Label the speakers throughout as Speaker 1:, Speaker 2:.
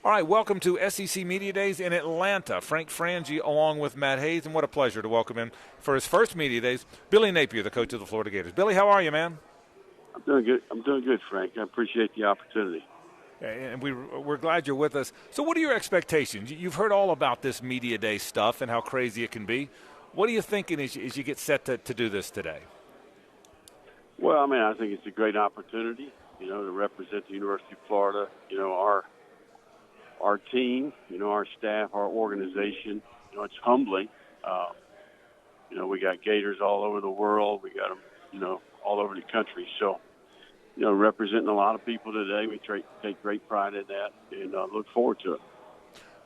Speaker 1: All right, welcome to SEC Media Days in Atlanta. Frank Frangie along with Matt Hayes, and what a pleasure to welcome him for his first Media Days, Billy Napier, the coach of the Florida Gators. Billy, how are you, man?
Speaker 2: I'm doing good. Frank. I appreciate the opportunity.
Speaker 1: And we're glad you're with us. So what are your expectations? You've heard all about this Media Day stuff and how crazy it can be. What are you thinking as you get set to do this today?
Speaker 2: Well, I think it's a great opportunity, to represent the University of Florida. Our team, our staff, our organization. It's humbling. We got Gators all over the world. We got them, all over the country. So, representing a lot of people today, we take great pride in that and look forward to it.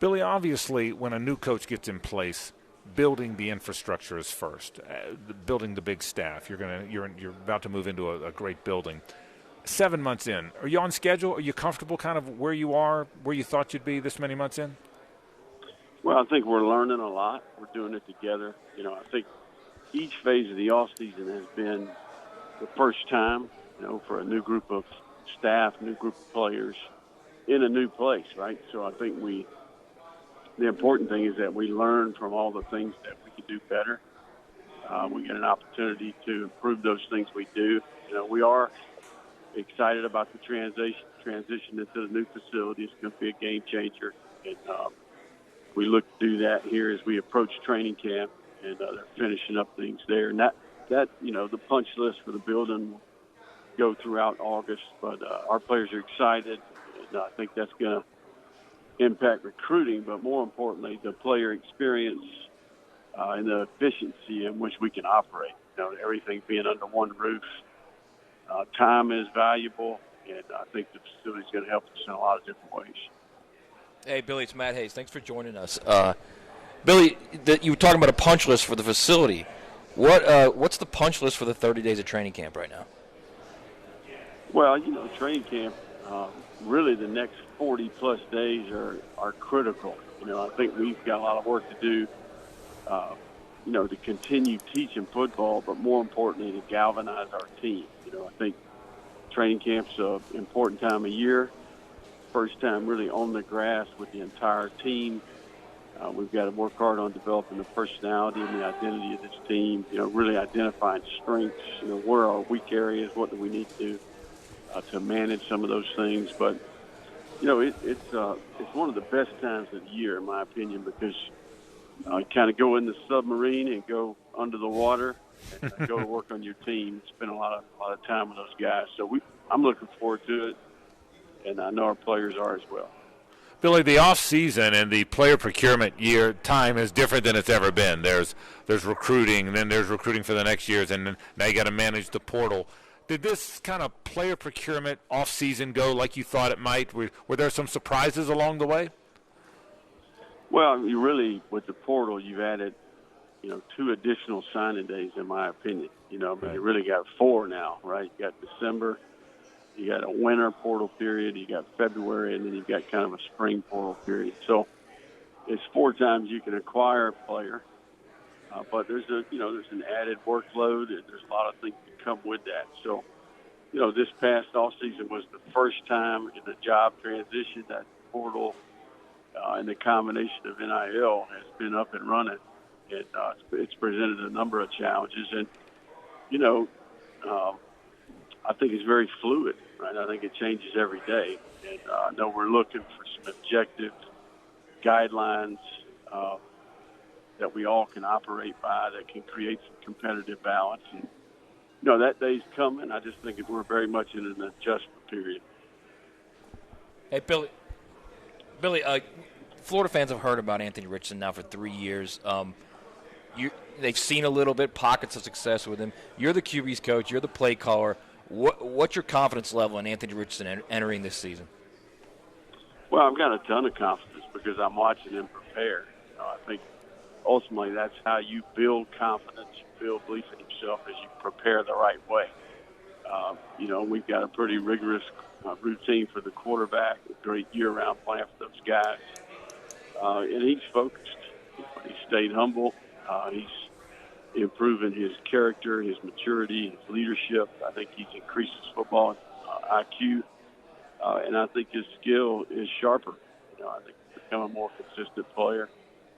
Speaker 1: Billy, obviously, when a new coach gets in place, building the infrastructure is first. Building the big staff. You're about to move into a great building. 7 months in, are you on schedule? Are you comfortable kind of where you are, where you thought you'd be this many months in?
Speaker 2: Well, I think we're learning a lot. We're doing it together. I think each phase of the offseason has been the first time, for a new group of staff, new group of players in a new place, right? So I think the important thing is that we learn from all the things that we can do better. We get an opportunity to improve those things we do. We are excited about the transition into the new facility. It's going to be a game changer. And we look to do that here as we approach training camp, and they're finishing up things there. And that the punch list for the building will go throughout August. But our players are excited, and I think that's going to impact recruiting, but more importantly, the player experience and the efficiency in which we can operate. Everything being under one roof. Time is valuable, and I think the facility is going to help us in a lot of different ways.
Speaker 3: Hey, Billy, it's Matt Hayes. Thanks for joining us. Billy, you were talking about a punch list for the facility. What's the punch list for the 30 days of training camp right now?
Speaker 2: Well, training camp, really the next 40-plus days are critical. I think we've got a lot of work to do, to continue teaching football, but more importantly, to galvanize our team. I think training camp's an important time of year. First time really on the grass with the entire team. We've got to work hard on developing the personality and the identity of this team, really identifying strengths, where are our weak areas, what do we need to manage some of those things. But, it's one of the best times of the year, in my opinion, because you kind of go in the submarine and go under the water and go to work on your team. Spend a lot of time with those guys. So I'm looking forward to it, and I know our players are as well.
Speaker 1: Billy, the off-season and the player procurement year time is different than it's ever been. There's recruiting, and then there's recruiting for the next years, and then now you got to manage the portal. Did this kind of player procurement off-season go like you thought it might? Were there some surprises along the way?
Speaker 2: Well, you really, with the portal, you've added, 2 additional signing days, in my opinion.
Speaker 1: Right.
Speaker 2: You really got 4 now, right? You got December, you got a winter portal period, you got February, and then you've got kind of a spring portal period. So it's 4 times you can acquire a player, but there's an added workload, and there's a lot of things that come with that. So, this past offseason was the first time in the job transition that portal and the combination of NIL has been up and running. And it's presented a number of challenges. And, I think it's very fluid, right? I think it changes every day. And I know we're looking for some objective guidelines that we all can operate by that can create some competitive balance. And, that day's coming. I just think we're very much in an adjustment period.
Speaker 3: Hey, Billy, Florida fans have heard about Anthony Richardson now for 3 years. They've seen a little bit, pockets of success with him. You're the QB's coach. You're the play caller. What's your confidence level in Anthony Richardson entering this season?
Speaker 2: Well, I've got a ton of confidence because I'm watching him prepare. I think ultimately that's how you build confidence, you build belief in yourself as you prepare the right way. We've got a pretty rigorous routine for the quarterback, a great year-round plan for those guys. And he's focused. He stayed humble. He's improving his character, his maturity, his leadership. I think he's increased his football IQ. And I think his skill is sharper. I think he's become a more consistent player.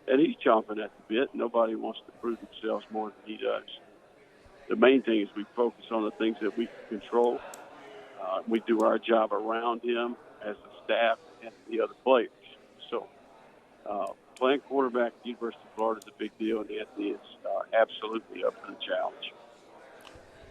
Speaker 2: And he's chomping at the bit. Nobody wants to prove themselves more than he does. The main thing is we focus on the things that we can control. We do our job around him as a staff and the other players. So playing quarterback at the University of Florida is a big deal, and Anthony is absolutely up for the challenge.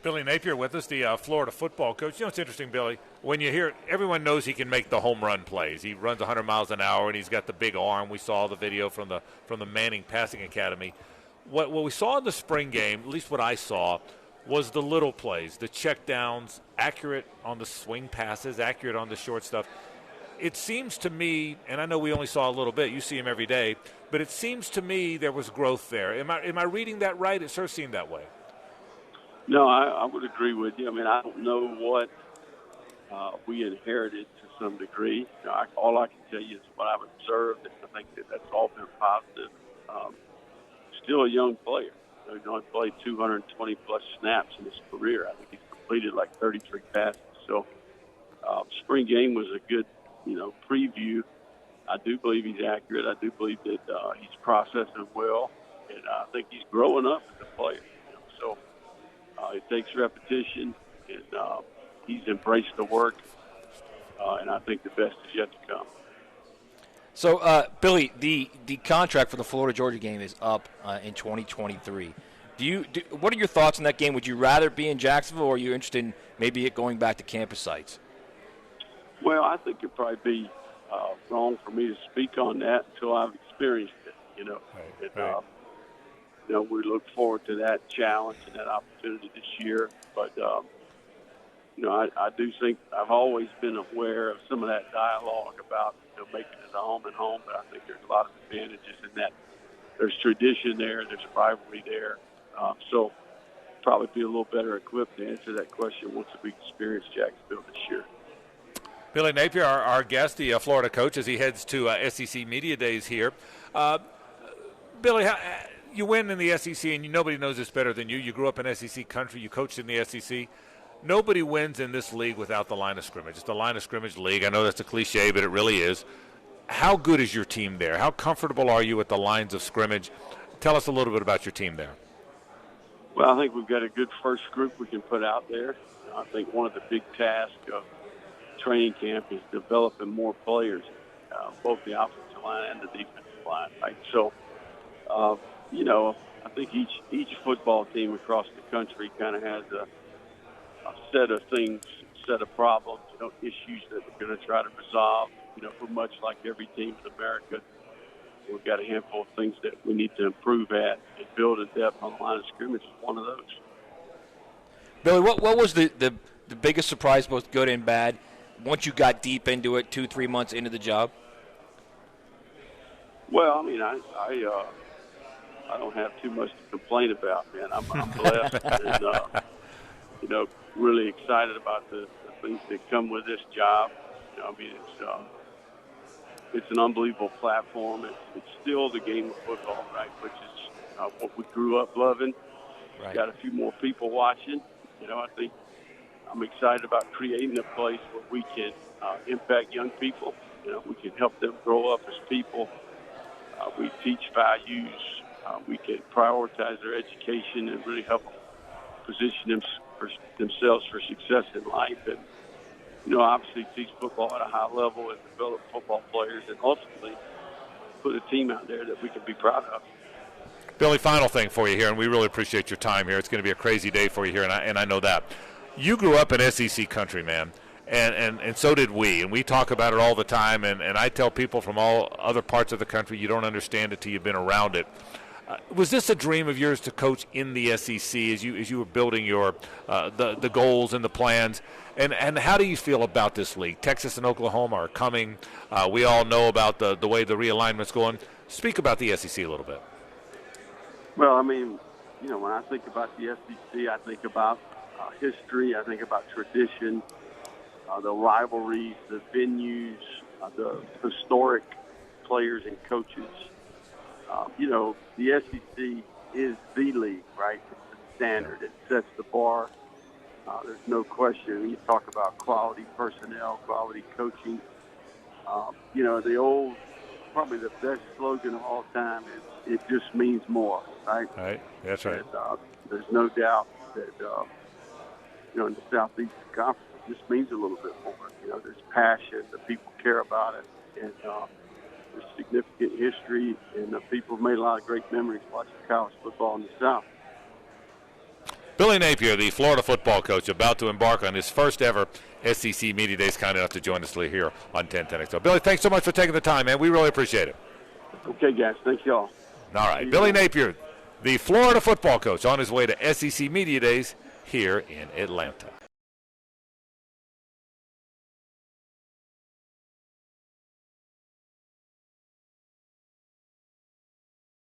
Speaker 1: Billy Napier with us, the Florida football coach. You know, it's interesting, Billy, when you hear everyone knows he can make the home run plays. He runs 100 miles an hour, and he's got the big arm. We saw the video from the Manning Passing Academy. What we saw in the spring game, at least what I saw, was the little plays, the checkdowns, accurate on the swing passes, accurate on the short stuff. It seems to me, and I know we only saw a little bit, you see him every day, but it seems to me there was growth there. Am I reading that right? It sure seemed that way.
Speaker 2: No, I would agree with you. I mean, I don't know what we inherited to some degree. You know, all I can tell you is what I've observed, and I think that's all been positive. Still a young player. You know, he's only played 220-plus snaps in his career. I think he's completed like 33 passes. So spring game was a good, preview. I do believe he's accurate. I do believe that he's processing well, and I think he's growing up as a player. So it takes repetition, and he's embraced the work, and I think the best is yet to come.
Speaker 3: So, Billy, the contract for the Florida-Georgia game is up in 2023. What are your thoughts on that game? Would you rather be in Jacksonville, or are you interested in maybe it going back to campus sites?
Speaker 2: Well, I think it'd probably be wrong for me to speak on that until I've experienced it.
Speaker 1: Right.
Speaker 2: We look forward to that challenge and that opportunity this year. But, I do think I've always been aware of some of that dialogue about making it a home and home, but I think there's a lot of advantages in that. There's tradition there. There's rivalry there. So probably be a little better equipped to answer that question once we experience Jacksonville this year.
Speaker 1: Billy Napier, our guest, the Florida coach, as he heads to SEC Media Days here. Billy, you win in the SEC, and nobody knows this better than you. You grew up in SEC country. You coached in the SEC. Nobody wins in this league without the line of scrimmage. It's the line of scrimmage league. I know that's a cliche, but it really is. How good is your team there? How comfortable are you with the lines of scrimmage? Tell us a little bit about your team there.
Speaker 2: Well, I think we've got a good first group we can put out there. I think one of the big tasks of training camp is developing more players, both the offensive line and the defensive line. Right? So, I think each football team across the country kind of has a set of things, set of problems, issues that we're going to try to resolve. We're much like every team in America. We've got a handful of things that we need to improve at, and build a depth on the line of scrimmage is one of those.
Speaker 3: Billy, what was the biggest surprise, both good and bad, once you got deep into it, 2-3 months into the job?
Speaker 2: Well, I mean, I don't have too much to complain about, man. I'm blessed and, really excited about the things that come with this job. It's an unbelievable platform. It's still the game of football, right, which is what we grew up loving.
Speaker 3: Right.
Speaker 2: Got a few more people watching. I think I'm excited about creating a place where we can impact young people. We can help them grow up as people. We teach values. We can prioritize their education and really help them position themselves for success in life. And, obviously teach football at a high level and develop football players, and ultimately put a team out there that we can be proud of.
Speaker 1: Billy, final thing for you here, and we really appreciate your time here. It's going to be a crazy day for you here, and I know that. You grew up in SEC country, man, and so did we, and we talk about it all the time, and I tell people from all other parts of the country, you don't understand it till you've been around it. Was this a dream of yours to coach in the SEC as you were building your the goals and the plans? And how do you feel about this league? Texas and Oklahoma are coming. We all know about the way the realignment's going. Speak about the SEC a little bit.
Speaker 2: Well, I mean, when I think about the SEC, I think about history. I think about tradition, the rivalries, the venues, the historic players and coaches. The SEC is the league, right? It's the standard. It sets the bar. There's no question. You talk about quality personnel, quality coaching. Probably the best slogan of all time is "It just means more," right?
Speaker 1: Right. That's right.
Speaker 2: And, there's no doubt that in the Southeast Conference, it just means a little bit more. There's passion, the people care about it, and there's significant history, and the people have made a lot of great memories watching college football in the South.
Speaker 1: Billy Napier, the Florida football coach, about to embark on his first ever SEC Media Days, kind enough to join us here on 1010 XL. Billy, thanks so much for taking the time, man. We really appreciate it.
Speaker 2: Okay, guys. Thank you all.
Speaker 1: All right. Billy Napier, the Florida football coach, on his way to SEC Media Days here in Atlanta.